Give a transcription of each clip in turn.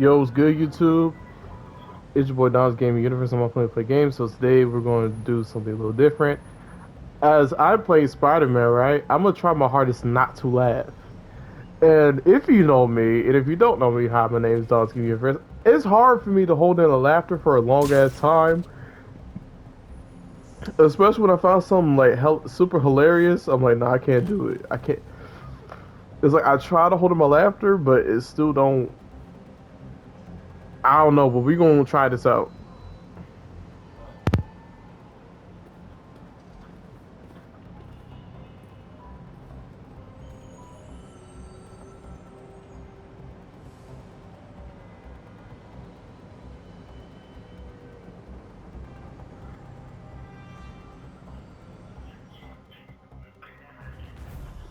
Yo, what's good, YouTube? It's your boy Don's Gaming Universe. I'm playing play games. So today we're going to do something a little different. As I play Spider-Man, right? I'm gonna try my hardest not to laugh. And if you know me, and if you don't know me, hi, my name is Don's Gaming Universe. It's hard for me to hold in a laughter for a long ass time, especially when I found something like super hilarious. I'm like, nah, I can't do it. I can't. It's like I try to hold in my laughter, but it still don't. I don't know, but we gonna try this out.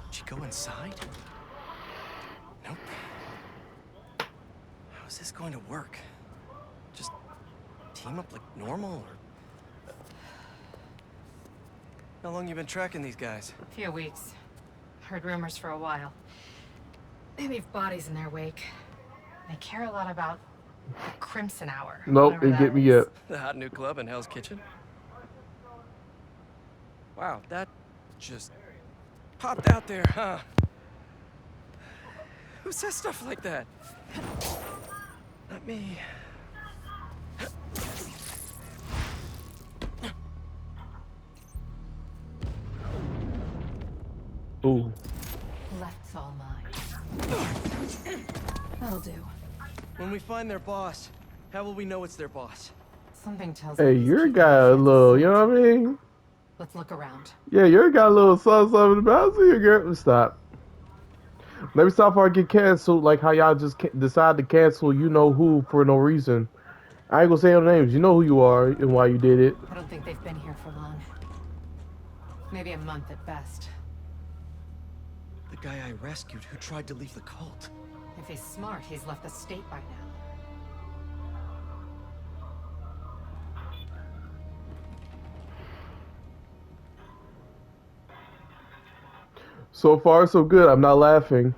Did she go inside? Nope. How is this going to work? Just team up like normal, or... How long you been tracking these guys? A few weeks. Heard rumors for a while. They leave bodies in their wake. They care a lot about the Crimson Hour, Nope, whatever it get that me yet. is. The hot new club in Hell's Kitchen? Wow, that just popped out there, huh? Who says stuff like that? Not me. Ooh. Left's all mine. That'll do. When we find their boss, how will we know it's their boss? Something tells Hey, me he's your keeping guy his a chances little, you slim know what I tonight. mean? Let's look around. Yeah, your guy a little something about you, girl. Stop. Let me stop before I get canceled. Like how y'all just decide to cancel you know who for no reason. I ain't gonna say no names. You know who you are and why you did it. I don't think they've been here for long. Maybe a month at best. The guy I rescued who tried to leave the cult. If he's smart, he's left the state by now. So far, so good. I'm not laughing.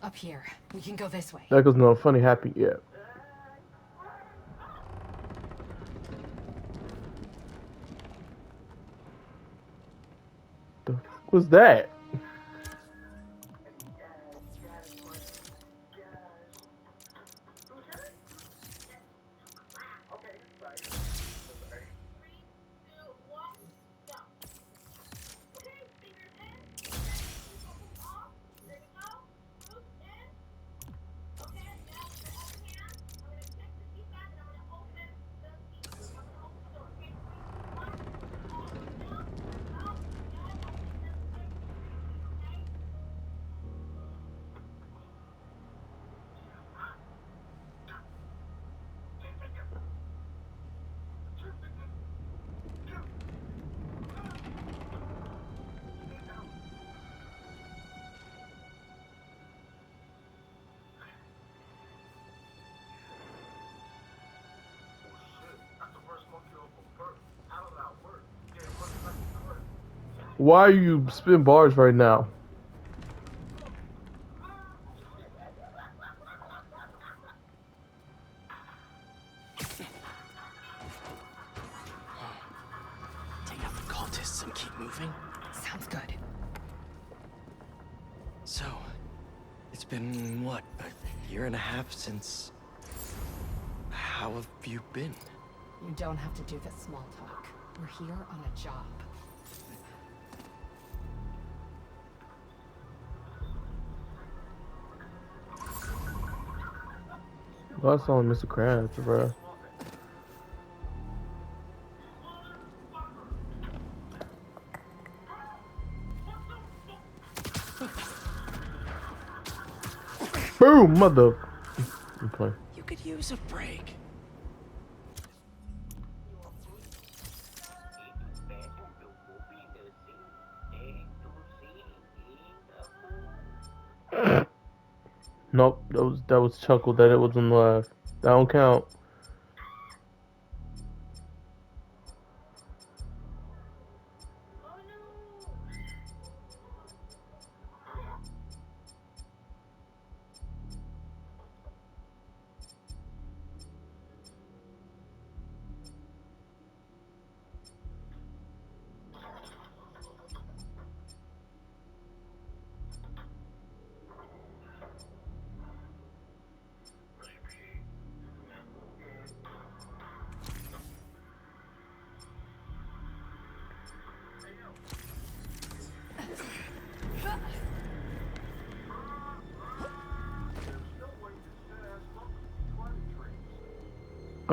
Up here. We can go this way. That goes no funny happy yet. The fuck was that? Why are you spin bars right now? Take out the cultists and keep moving? Sounds good. So, it's been, what, a year and a half since... How have you been? You don't have to do the small talk. We're here on a job. Well, that's only Mr. Krabs, bro. Boom, mother. I'm playing. You could use a break. Nope, that was chuckle that it wasn't live. That don't count.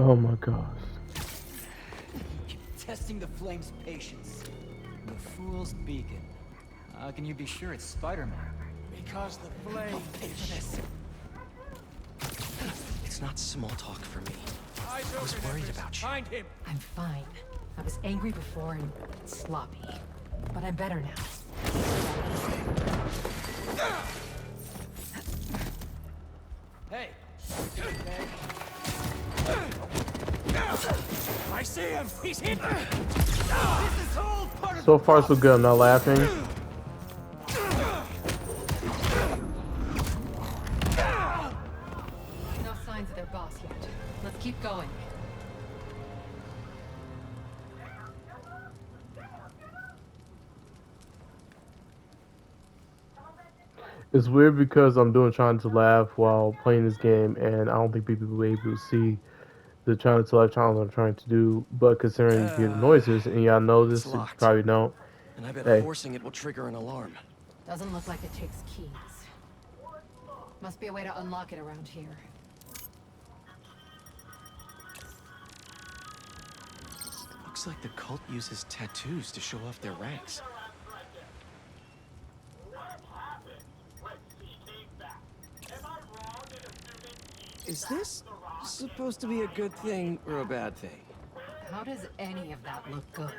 Oh my gosh. Testing the flame's patience. The Fool's Beacon. How can you be sure it's Spider-Man? Because the flame is This. It's not small talk for me. eyes I was open, worried Empress. about you. Find him. I'm fine. I was angry before and sloppy. But I'm better now. Hey! I see him. He's hit. This is all part of So far so good. I'm not laughing. No signs of their boss yet. Let's keep going. It's weird because I'm trying to laugh while playing this game, and I don't think people will be able to see the trying to laugh challenge I'm trying to do. But considering you hear the noises, and y'all know It's this, you locked. probably don't. And I bet Hey, forcing it will trigger an alarm. Doesn't look like it takes keys. Must be a way to unlock it around here. Looks like the cult uses tattoos to show off their ranks. Is this supposed to be a good thing or a bad thing? How does any of that look good?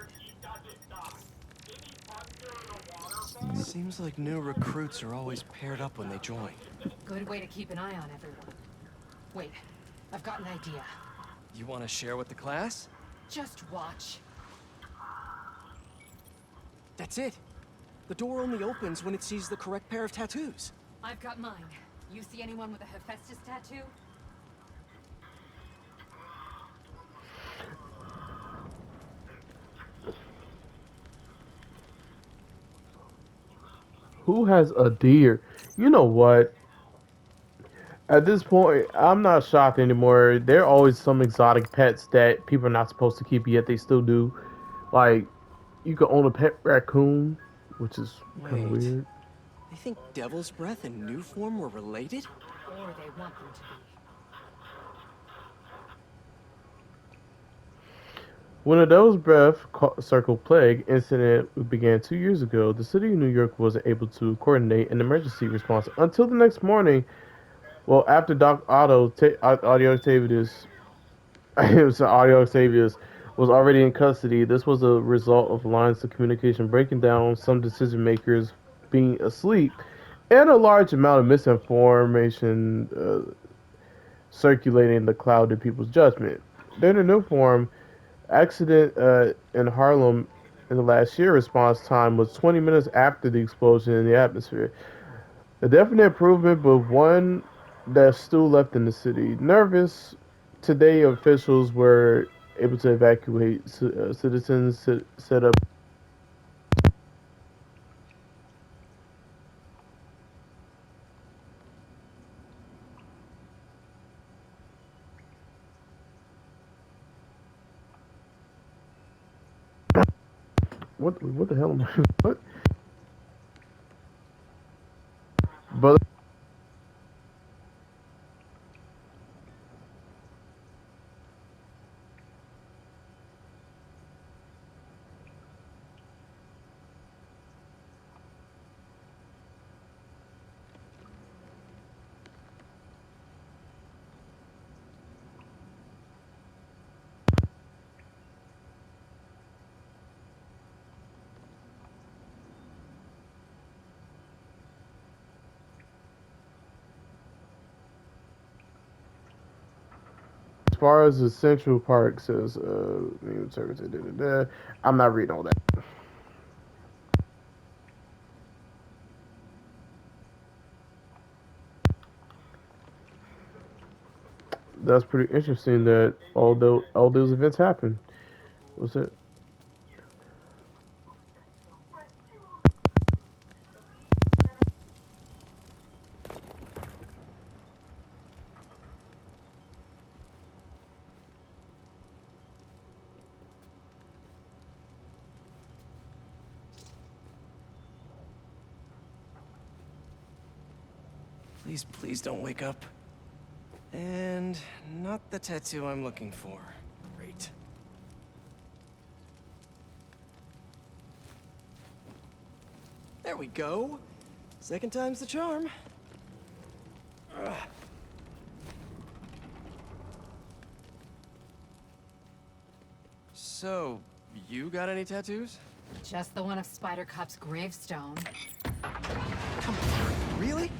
Seems like new recruits are always paired up when they join. Good way to keep an eye on everyone. Wait, I've got an idea. You want to share with the class? Just watch. That's it. The door only opens when it sees the correct pair of tattoos. I've got mine. You see anyone with a Hephaestus tattoo? who has a deer? You know what? At this point, I'm not shocked anymore. There are always some exotic pets that people are not supposed to keep, yet they still do. Like, you could own a pet raccoon, which is kind of Wait. weird. They think Devil's Breath and New Form were related? Or they want them to be. When the Devil's Breath Circle Plague incident began 2 years ago, the city of New York wasn't able to coordinate an emergency response until the next morning. Well, after Audio Octavius, it was Audio Octavius was already in custody. This was a result of lines of communication breaking down, some decision makers being asleep, and a large amount of misinformation circulating the clouded people's judgment. During the new form, accident in Harlem in the last year, response time was 20 minutes after the explosion in the atmosphere. A definite improvement, but one that's still left in the city. Nervous, today officials were able to evacuate citizens, set up. What the hell am I? What? But as far as the Central Park says, I'm not reading all that. That's pretty interesting that all those events happened. Was it? Please, please don't wake up. And not the tattoo I'm looking for. Great. There we go. Second time's the charm. Ugh. So, you got any tattoos? Just the one of Spider Cop's gravestone. Come on, really?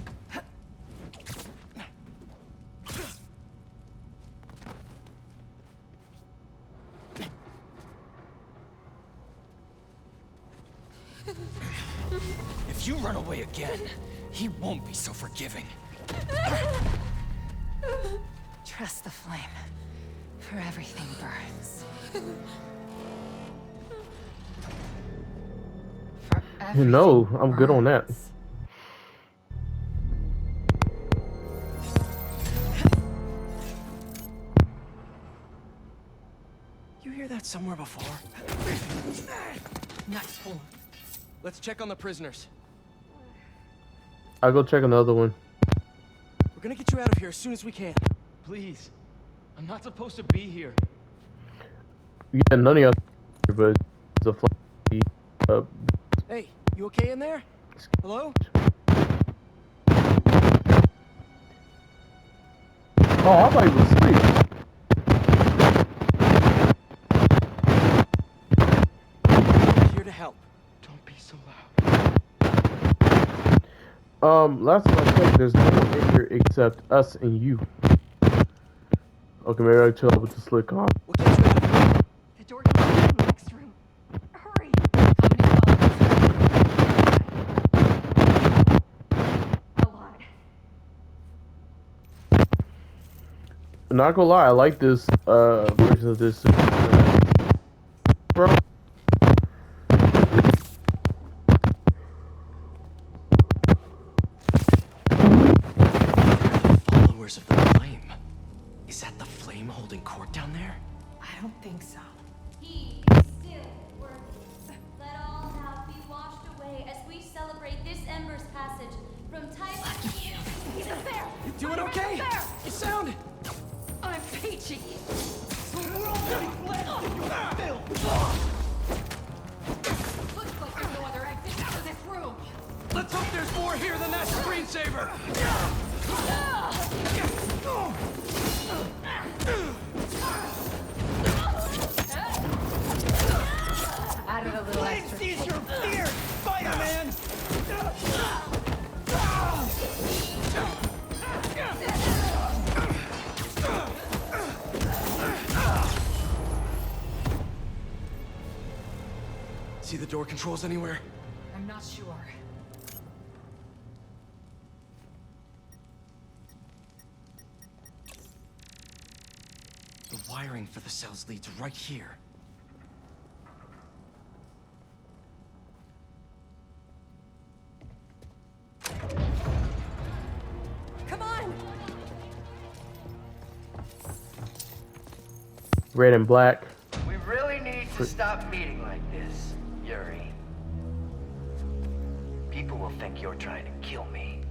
If you run away again, he won't be so forgiving. Trust the flame, for everything burns. For You know, everything I'm good on that. burns. You hear that somewhere before? Nice form. Let's check on the prisoners. I'll go check another one. We're gonna get you out of here as soon as we can. Please. I'm not supposed to be here. Yeah, none of y'all, but it's a fly. Hey, you okay in there? Hello? Oh, I thought he was asleep. We're here to help. Don't be so loud. Last time I checked, there's no one in here except us and you. Okay, maybe I'll chill with the slick on. We'll get you out of here. The door to the next room. Hurry! How many followers? A lot. Not gonna lie, I like this version of this. Bro. Followers of the flame. Is that the flame holding court down there? I don't think so. He is still worthy. Let all doubt be washed away as we celebrate this Ember's passage from time to He's up there! You doing okay? You sound... I'm peachy. Looks like there's no other exit out of this room. Let's hope there's more here than that screensaver! Added a little extra. Seize your fear, Spider-Man! See the door controls anywhere? I'm not sure. The wiring for the cells leads right here. Come on! Red and black. We really need to stop meeting like this, Yuri. People will think you're trying to kill me.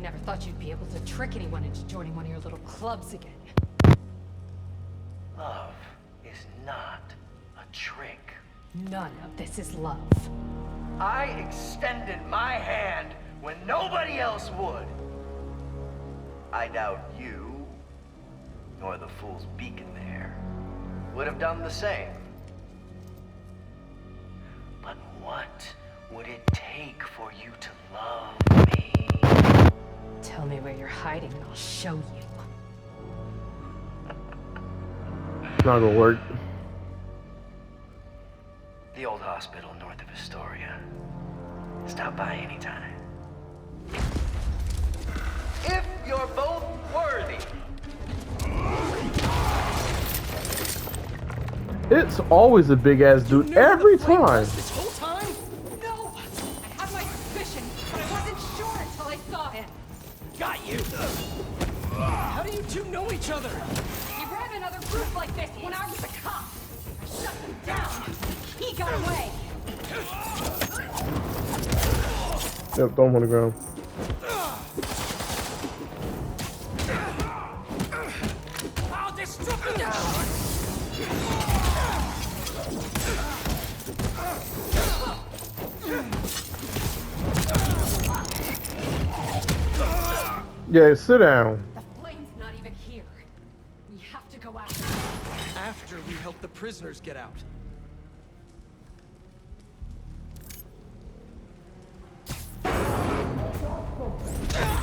Never thought you'd be able to trick anyone into joining one of your little clubs again. Love is not a trick. None of this is love. I extended my hand when nobody else would. I doubt you, nor the Fool's Beacon there, would have done the same. But what would it take for you to love me? Tell me where you're hiding and I'll show you. It's not gonna work. The old hospital north of Astoria. Stop by anytime. If you're both worthy. It's always a big ass dude every time. This whole time? No! I had my suspicion, but I wasn't sure until I saw him. Got you! How do you two know each other? He ran another group like this when I was a cop. I shut them down. He got away. Yep, throw him on the ground. Yeah, sit down. The flame's not even here. We have to go out. After we help the prisoners get out.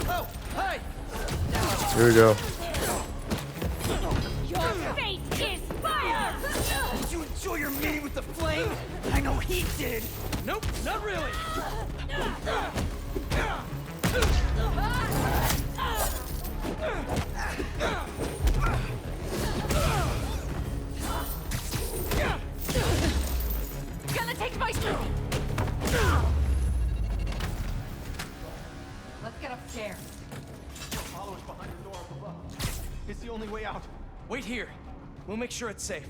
Oh, hi! Here we go. Your fate is fire! Did you enjoy your meeting with the flame? I know he did. Nope, not really. Gonna take my street. Let's get upstairs. Followers behind the door up above. It's the only way out. Wait here. We'll make sure it's safe.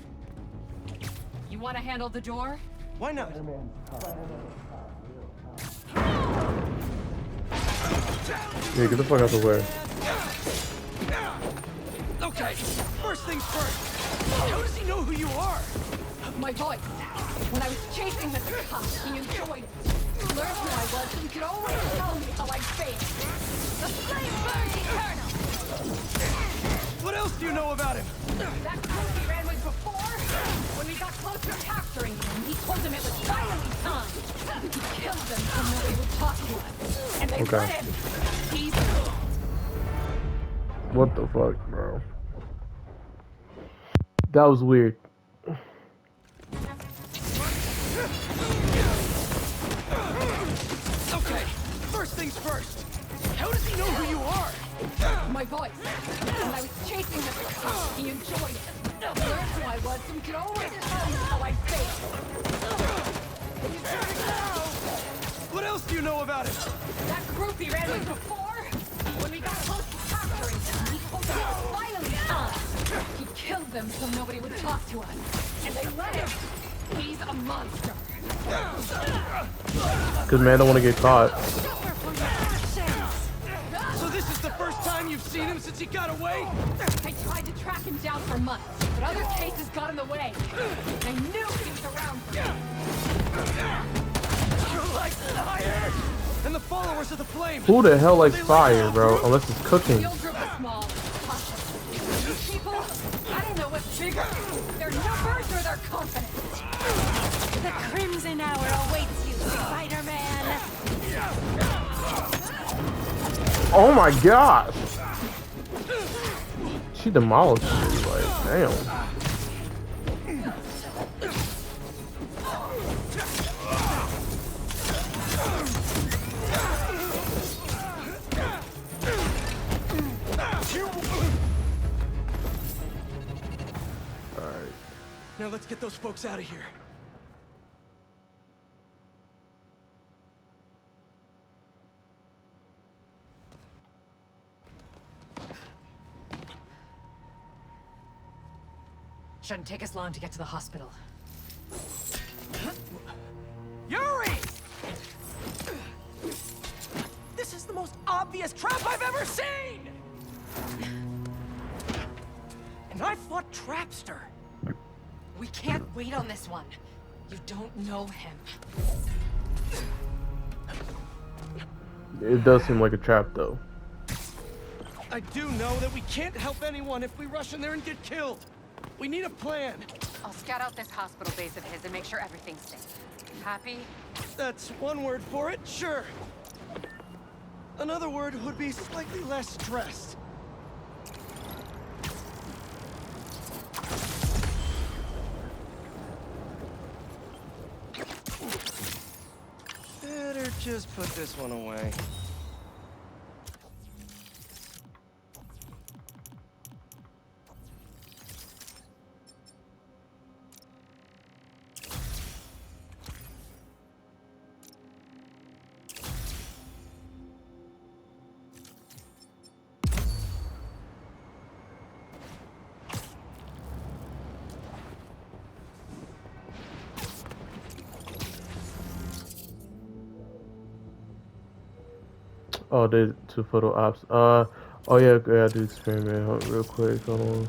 You want to handle the door? Why not? Yeah, get the fuck out the way. Okay, first things first. How does he know who you are? My voice. When I was chasing Mr. Cop, he enjoyed it. Learned who I was, and he could always tell me how I faced. The flame burns eternal. What else do you know about him? That group he ran with before, when we got close to capturing him, he told them it was finally time. He killed them so nobody would talk to us. And they Okay. let him. He's What the fuck, bro? That was weird. Okay, first things first. How does he know who you are? my voice. When I was chasing Mr. Cop, he enjoyed it. Learned who I was, and could always tell me how I faced. What else do you know about him? That group he ran with before, when we got close to capturing him, he told them it was finally time. He killed them so nobody would talk to us. And they let him. He's a monster. Cause man don't want to get caught. So this is the first time you've seen him since he got away? I tried to track him down for months, but other cases got in the way. I knew he was around for me. You're like fire! And the followers of the flame! Who the hell likes fire, bro? Unless it's cooking. Your group is small. These people, I don't know what's bigger. Their numbers or their confidence. The Crimson Hour awaits you, Spider-Man! Oh my gosh! She demolished it, like, damn. Alright. Now let's get those folks out of here. Shouldn't take us long to get to the hospital. Yuri! This is the most obvious trap I've ever seen! And I fought Trapster. We can't wait on this one. You don't know him. It does seem like a trap, though. I do know that we can't help anyone if we rush in there and get killed. We need a plan. I'll scout out this hospital base of his and make sure everything's safe. Happy? That's one word for it, sure. Another word would be slightly less stressed. Better just put this one away. Oh, there's 2 photo ops. Oh yeah, I do experiment. Hold on, real quick. Hold on.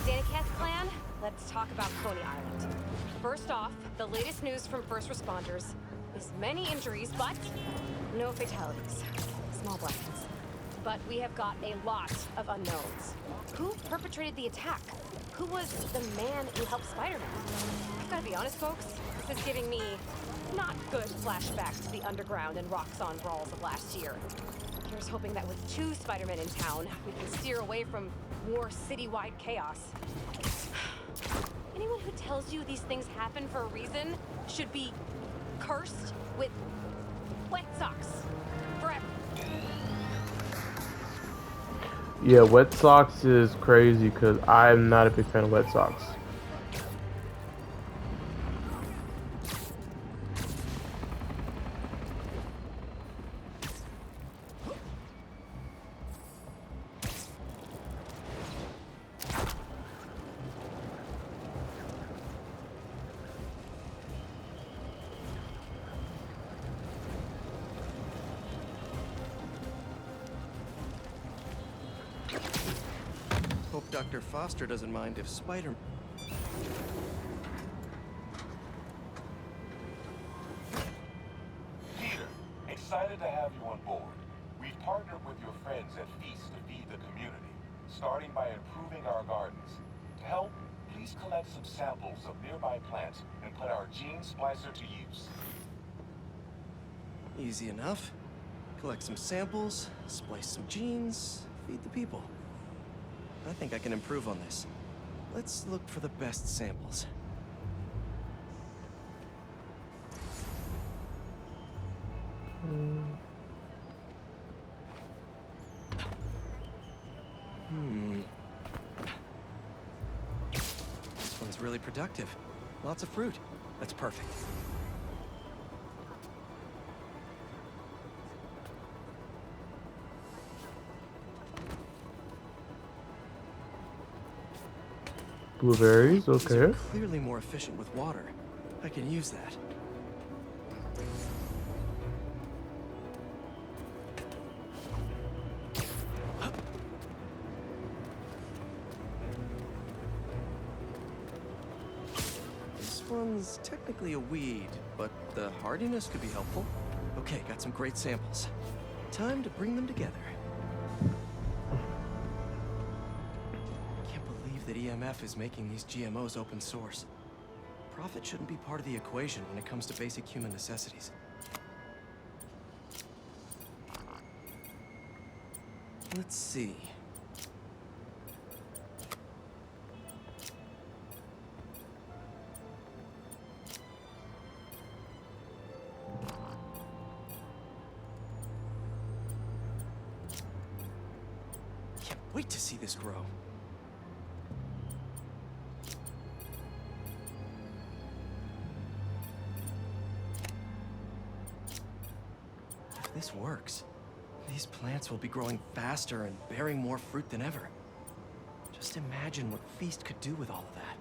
Danicast clan, let's talk about Coney Island. First off, the latest news from first responders is many injuries, but no fatalities. Small blessings. But we have got a lot of unknowns. Who perpetrated the attack? Who was the man who helped Spider-Man? I've gotta be honest, folks. This is giving me not good flashbacks to the underground and Roxxon brawls of last year. Here's hoping that with 2 Spider-Men in town, we can steer away from more citywide chaos. Anyone who tells you these things happen for a reason should be cursed with wet socks forever. Yeah, wet socks is crazy because I'm not a big fan of wet socks. Hope Dr. Foster doesn't mind if Spider... Peter, excited to have you on board. We've partnered with your friends at Feast to feed the community, starting by improving our gardens. To help, please collect some samples of nearby plants and put our gene splicer to use. Easy enough. Collect some samples, splice some genes, feed the people. I think I can improve on this. Let's look for the best samples. This one's really productive. Lots of fruit. That's perfect. Blueberries, These okay. are clearly more efficient with water. I can use that. This one's technically a weed, but the hardiness could be helpful. Okay, got some great samples. Time to bring them together. That EMF is making these GMOs open source. Profit shouldn't be part of the equation when it comes to basic human necessities. Let's see. Can't wait to see this grow. If this works, these plants will be growing faster and bearing more fruit than ever. Just imagine what Feast could do with all of that.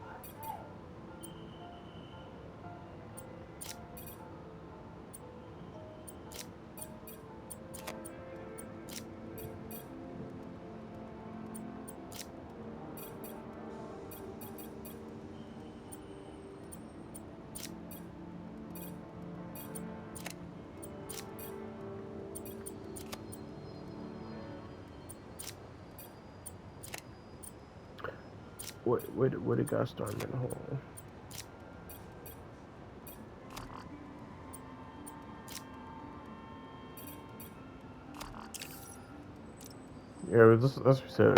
Where did God start in the hole? Yeah, that's what we said.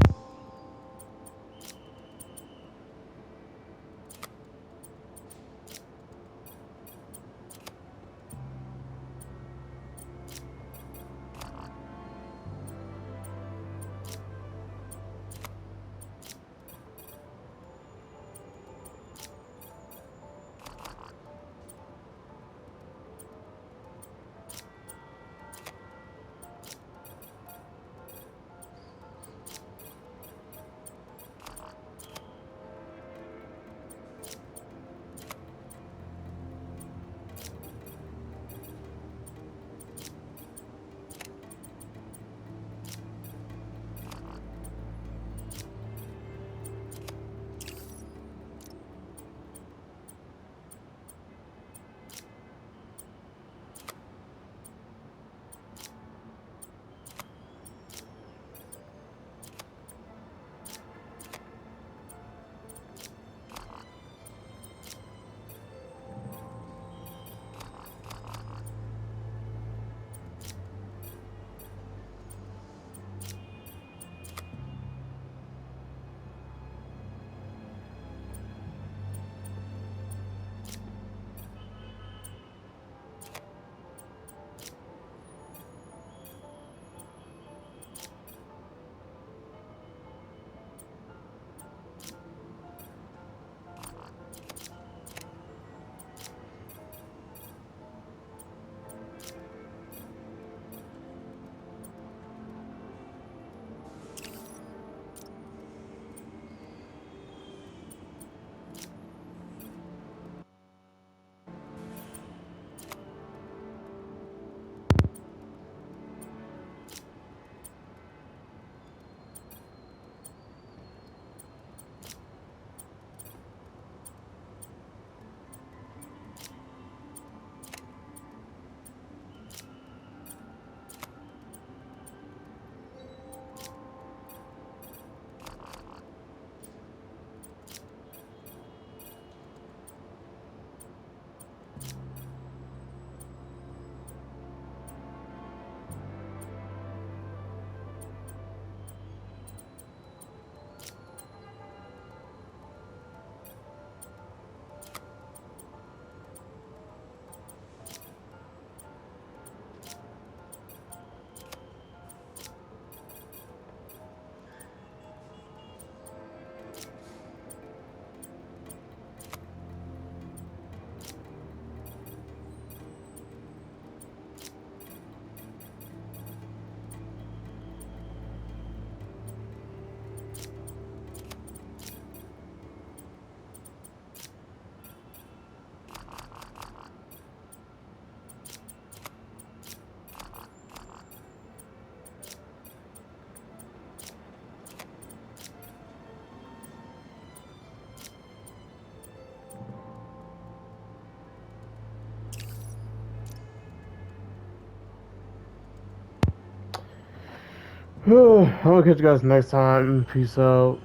I'm gonna catch you guys next time. Peace out.